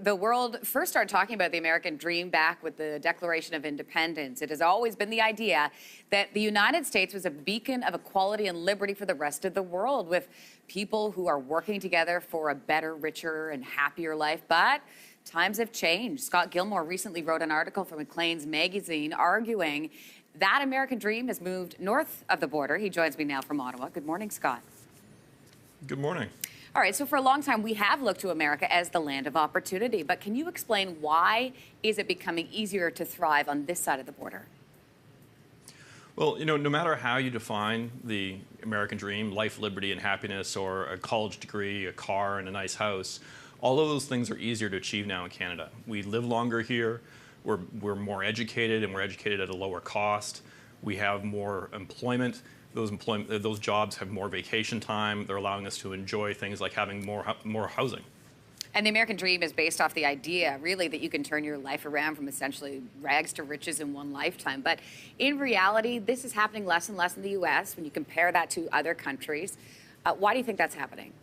The world first started talking about the American dream back with the Declaration of Independence. It has always been the idea that the United States was a beacon of equality and liberty for the rest of the world, with people who are working together for a better, richer, and happier life. But times have changed. Scott Gilmore recently wrote an article for Maclean's magazine arguing that American dream has moved north of the border. He joins me now from Ottawa. Good morning, Scott. Good morning. All right, so for a long time, we have looked to America as the land of opportunity. But can you explain why is it becoming easier to thrive on this side of the border? Well, no matter how you define the American dream, life, liberty, and happiness, or a college degree, a car, and a nice house, all of those things are easier to achieve now in Canada. We live longer here, we're more educated, and we're educated at a lower cost. We have more employment. Those jobs have more vacation time. They're allowing us to enjoy things like having more housing. And the American dream is based off the idea, really, that you can turn your life around from essentially rags to riches in one lifetime. But in reality, this is happening less and less in the U.S. when you compare that to other countries. Why do you think that's happening?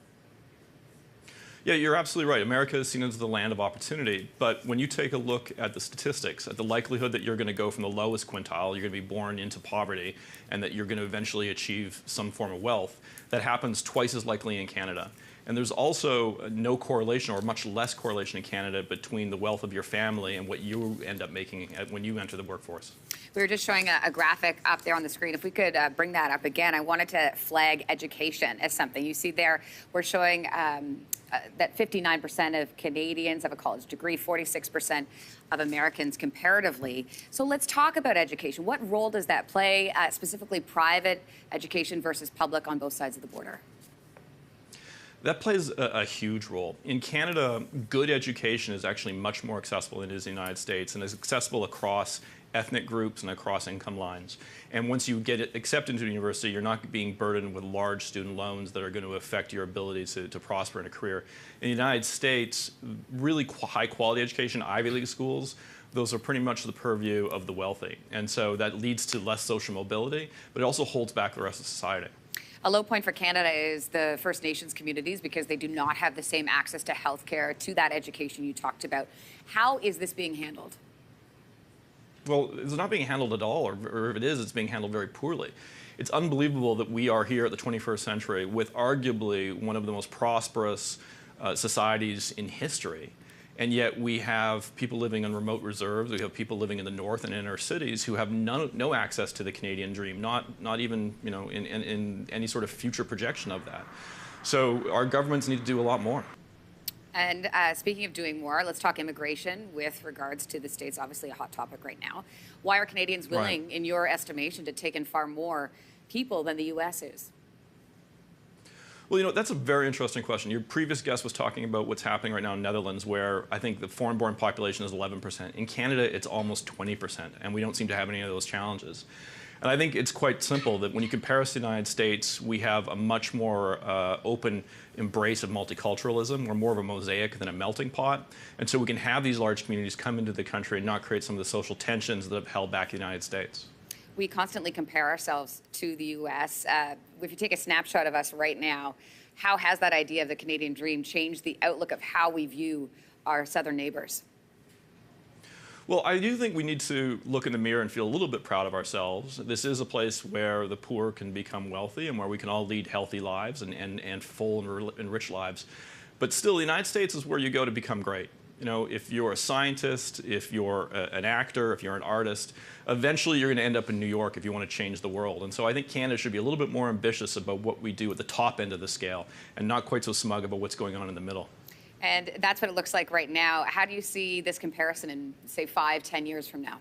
Yeah, you're absolutely right. America is seen as the land of opportunity. But when you take a look at the statistics, at the likelihood that you're going to go from the lowest quintile, you're going to be born into poverty, and that you're going to eventually achieve some form of wealth, that happens twice as likely in Canada. And there's also no correlation, or much less correlation in Canada, between the wealth of your family and what you end up making when you enter the workforce. We were just showing a graphic up there on the screen. If we could bring that up again, I wanted to flag education as something. You see there, we're showing that 59% of Canadians have a college degree, 46% of Americans comparatively. So let's talk about education. What role does that play, specifically private education versus public on both sides of the border? That plays a huge role. In Canada, good education is actually much more accessible than it is in the United States, and is accessible across ethnic groups and across income lines. And once you get accepted into university, you're not being burdened with large student loans that are going to affect your ability to prosper in a career. In the United States, really high quality education, Ivy League schools, those are pretty much the purview of the wealthy. And so that leads to less social mobility, but it also holds back the rest of society. A low point for Canada is the First Nations communities, because they do not have the same access to healthcare, to that education you talked about. How is this being handled? Well, it's not being handled at all, or if it is, it's being handled very poorly. It's unbelievable that we are here at the 21st century with arguably one of the most prosperous societies in history. And yet we have people living on remote reserves, we have people living in the north and in our cities who have no access to the Canadian dream, not even in any sort of future projection of that. So our governments need to do a lot more. And speaking of doing more, let's talk immigration with regards to the States, obviously a hot topic right now. Why are Canadians willing, in your estimation, to take in far more people than the U.S. is? Well, that's a very interesting question. Your previous guest was talking about what's happening right now in Netherlands, where I think the foreign-born population is 11%. In Canada, it's almost 20%, and we don't seem to have any of those challenges. And I think it's quite simple that when you compare us to the United States, we have a much more open embrace of multiculturalism. We're more of a mosaic than a melting pot. And so we can have these large communities come into the country and not create some of the social tensions that have held back the United States. We constantly compare ourselves to the U.S. If you take a snapshot of us right now, how has that idea of the Canadian dream changed the outlook of how we view our southern neighbors? Well, I do think we need to look in the mirror and feel a little bit proud of ourselves. This is a place where the poor can become wealthy and where we can all lead healthy lives and full and rich lives. But still, the United States is where you go to become great. If you're a scientist, if you're an actor, if you're an artist, eventually you're going to end up in New York if you want to change the world. And so I think Canada should be a little bit more ambitious about what we do at the top end of the scale and not quite so smug about what's going on in the middle. And that's what it looks like right now. How do you see this comparison in, say, 5, 10 years from now?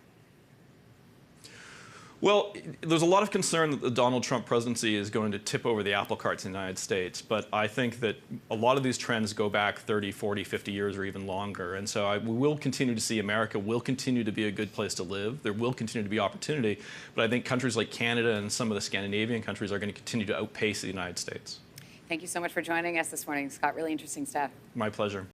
Well, there's a lot of concern that the Donald Trump presidency is going to tip over the apple cart in the United States. But I think that a lot of these trends go back 30, 40, 50 years or even longer. And so we will continue to see America will continue to be a good place to live. There will continue to be opportunity. But I think countries like Canada and some of the Scandinavian countries are going to continue to outpace the United States. Thank you so much for joining us this morning, Scott. Really interesting stuff. My pleasure.